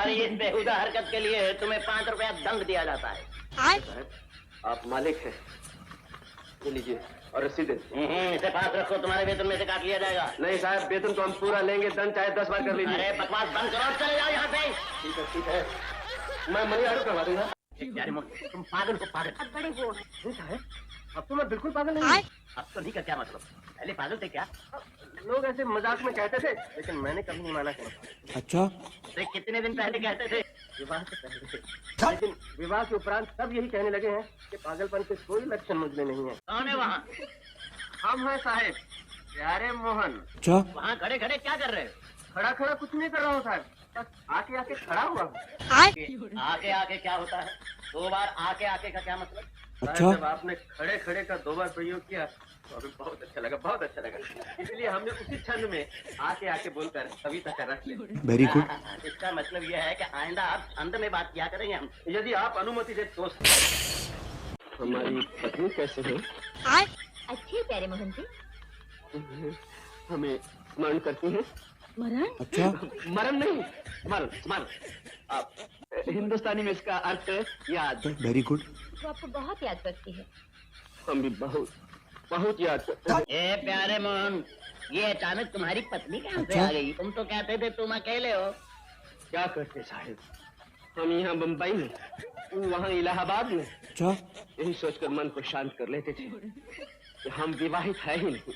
तुम्हारी इस बेहुदा हरकत के लिए तुम्हें 5 रुपया दंड दिया जाता है। आप मालिक हैं, ये लीजिए और रसीद। इसे पास रखो, तुम्हारे वेतन में से काट लिया जाएगा। नहीं साहब, वेतन तो हम पूरा लेंगे, दंड चाहे 10 बार कर लीजिए। अरे बकवास बंद करो, चले जाओ यहाँ से। ठीक है, मैं मनी ऑर्डर करवा दूंगा। तुम पागल को पागल। अब बड़े वो है, अब तो मैं बिल्कुल पागल नहीं। अब तो नहीं का क्या मतलब, पहले पागल थे क्या? लोग ऐसे मजाक में कहते थे, लेकिन मैंने कभी नहीं माना। अच्छा, तो कितने दिन पहले कहते थे? विवाह से पहले, लेकिन विवाह के उपरांत सब यही कहने लगे हैं कि पागलपन के कोई लक्षण मुझमें नहीं है। कौन है वहाँ? हम हैं साहब, प्यारे मोहन। अच्छा, वहाँ खड़े खड़े क्या कर रहे हो? खड़ा खड़ा कुछ नहीं कर रहा हूँ साहब, बस आके आके खड़ा हुआ हूँ। आके आके क्या होता है? 2 बार आके आके का क्या मतलब? अच्छा। जब आपने खड़े खड़े का 2 बार प्रयोग किया तो हमें बहुत अच्छा लगा, बहुत अच्छा लगा। इसलिए हमने उसी क्षण में आके आके बोलकर कविता का रख लिया। Very good. इसका मतलब यह है कि आइंदा आप छंद में बात किया करेंगे हम। यदि आप अनुमति दे तो। हमारी पत्नी कैसे है? अच्छे प्यारे मोहन जी। हमें स्मरण करती हैं? मरण? अच्छा, मरण नहीं, स्मरण स्मरण। आप हिंदुस्तानी में इसका अर्थ है याद। Very good. वो आपको बहुत याद करती है। हम भी बहुत बहुत याद करते हैं। ए प्यारे मोहन, ये अचानक तुम्हारी पत्नी कहाँ से अच्छा। आ गई? तुम तो कहते थे तुम अकेले हो। क्या करते साहिब, हम यहाँ बम्बई में, वो वहाँ इलाहाबाद में। अच्छा, यही सोचकर मन को शांत कर लेते थे कि हम विवाहित है ही नहीं।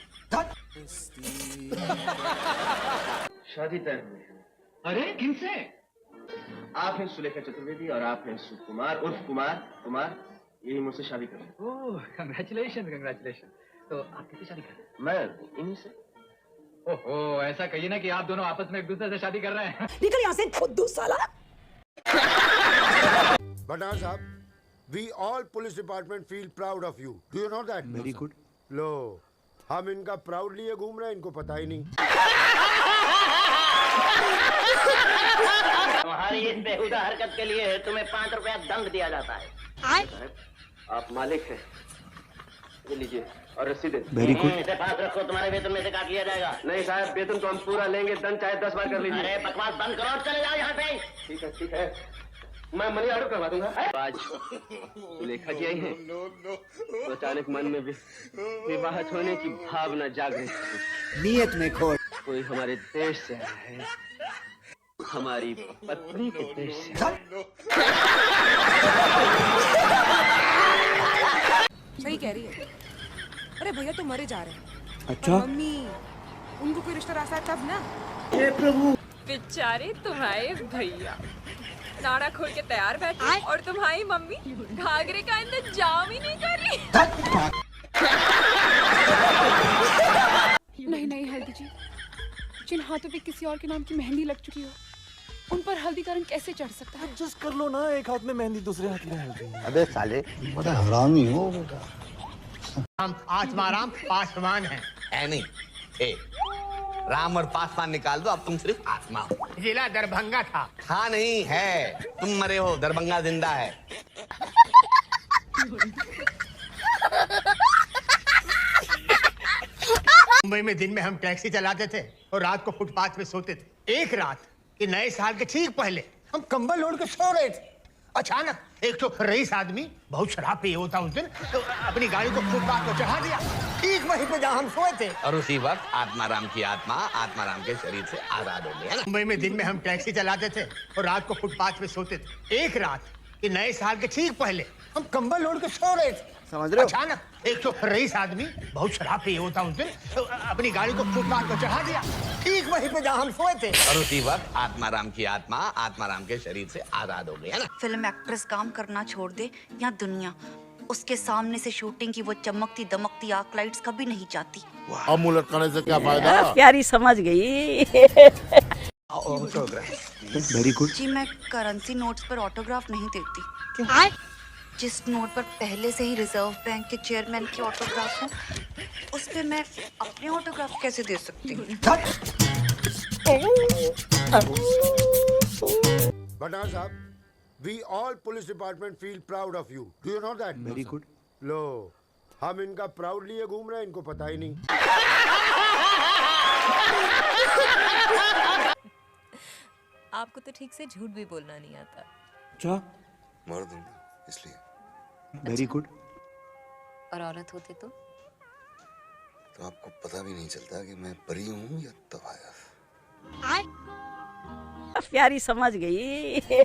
शादी तय हुई है। अरे किनसे? आप हैं सुलेखा चतुर्वेदी और आप हैं सुकुमार उर्फ कुमार। यही मुझसे शादी करें। ओह कंग्रेचुलेशन। तो आप किससे शादी कर रहे हैं? मैं इन्हीं से। ओहो, ऐसा कहिए ना कि आप दोनों आपस में एक दूसरे से शादी कर रहे हैं। निकल यहाँ से खुद्दू साला। Badar Sahab, we all police department feel proud of you. Do you know that? Very good. लो, हम इनका प्राउड लिए घूम रहे हैं, इनको पता ही नहीं। तुम्हारी इस बेहुदा हरकत के लिए तुम्हें 5 रुपया दंड दिया जाता है। आप मालिक हैं, ये लीजिए और रसीद। Very good. इसे पास रखो, तुम्हारे वेतन में से काट लिया जाएगा। नहीं साहब, वेतन तो हम पूरा लेंगे, दंड चाहे 10 बार कर लीजिए। अरे बकवास बंद करो, चले जाओ यहाँ से। ठीक है, मैं मनी ऑर्डर करवा दूंगा। आज सुलेखा जी आई हैं, तो अचानक मन में विवाहित होने की भावना जाग गई। नियत में खोट। कोई हमारे देश से आया है, हमारी पत्नी के देश से। सही कह रही है। अरे भैया तो मरे जा रहे हैं। अच्छा, मम्मी, उनको कोई रिश्ता रास्ता है तब ना। बेचारे तुम्हारे भैया नाड़ा खोल के तैयार बैठे और तुम्हारी मम्मी घाघरे का इंतजाम ही नहीं कर रही। नहीं नहीं हल्दी जी, जिन हाथों पे किसी और के नाम की मेहंदी लग चुकी हो, उन पर हल्दी का रंग कैसे चढ़ सकता है? एडजस्ट कर लो ना, एक हाथ में मेहंदी दूसरे हाथ में हल्दी। अबे साले बड़ा हरामी हो बेटा। हम आत्माराम पासवान हैं। है नहीं, ए, राम और पासवान निकाल दो, अब तुम सिर्फ आत्मा हो। जिला दरभंगा था नहीं है, तुम मरे हो, दरभंगा जिंदा है। मुंबई में दिन में हम टैक्सी चलाते थे और रात को फुटपाथ पे सोते थे। एक रात के नए साल के ठीक पहले हम कंबल ओढ़ के सो रहे थे। अचानक एक तो रईस आदमी, बहुत शराब पिए होता उस दिन, तो अपनी गाड़ी को फुटपाथ पर चढ़ा दिया, ठीक वहीं पे जहाँ हम सोए थे। और उसी वक्त आत्माराम की आत्मा आत्माराम के शरीर से आजाद हो गई। मुंबई में दिन में हम टैक्सी चलाते थे और रात को फुटपाथ पे सोते थे। एक रात के नए साल के ठीक पहले हम कंबल ओढ़ के सो रहे थे। समझ रहे हो? अचानक एक तो रईस आदमी, बहुत शराब पिए होता उस दिन, तो अपनी गाड़ी को फुटपाथ पर चढ़ा दिया, ठीक वहीं पे जहाँ हम सोए थे। और उसी वक्त आत्माराम की आत्मा आत्माराम के शरीर से आजाद हो गई, है ना? फिल्म एक्ट्रेस काम करना छोड़ दे या दुनिया, उसके सामने से शूटिंग की वो चमकती दमकती आर्क लाइट्स कभी नहीं जाती। अब मुंह लटकाने से क्या फायदा? प्यारी समझ गई। Very good. जी मैं करेंसी नोट्स पर ऑटोग्राफ नहीं देती। जिस नोट पर पहले से ही रिजर्व बैंक के चेयरमैन की ऑटोग्राफ हो, उस पे मैं अपने ऑटोग्राफ कैसे दे सकती हूँ? Badar Sahab, we all police department feel proud of you. Do you know that? Very good. लो, हम इनका प्राउड लिए घूम रहे हैं, इनको पता ही नहीं। आपको तो ठीक से झूठ भी बोलना नहीं आता। अच्छा, मर्द हूँ ना, इसलिए। Very good. और औरत होते तो तो आपको पता भी नहीं चलता कि मैं परी हूँ या तवायफ। प्यारी समझ गई।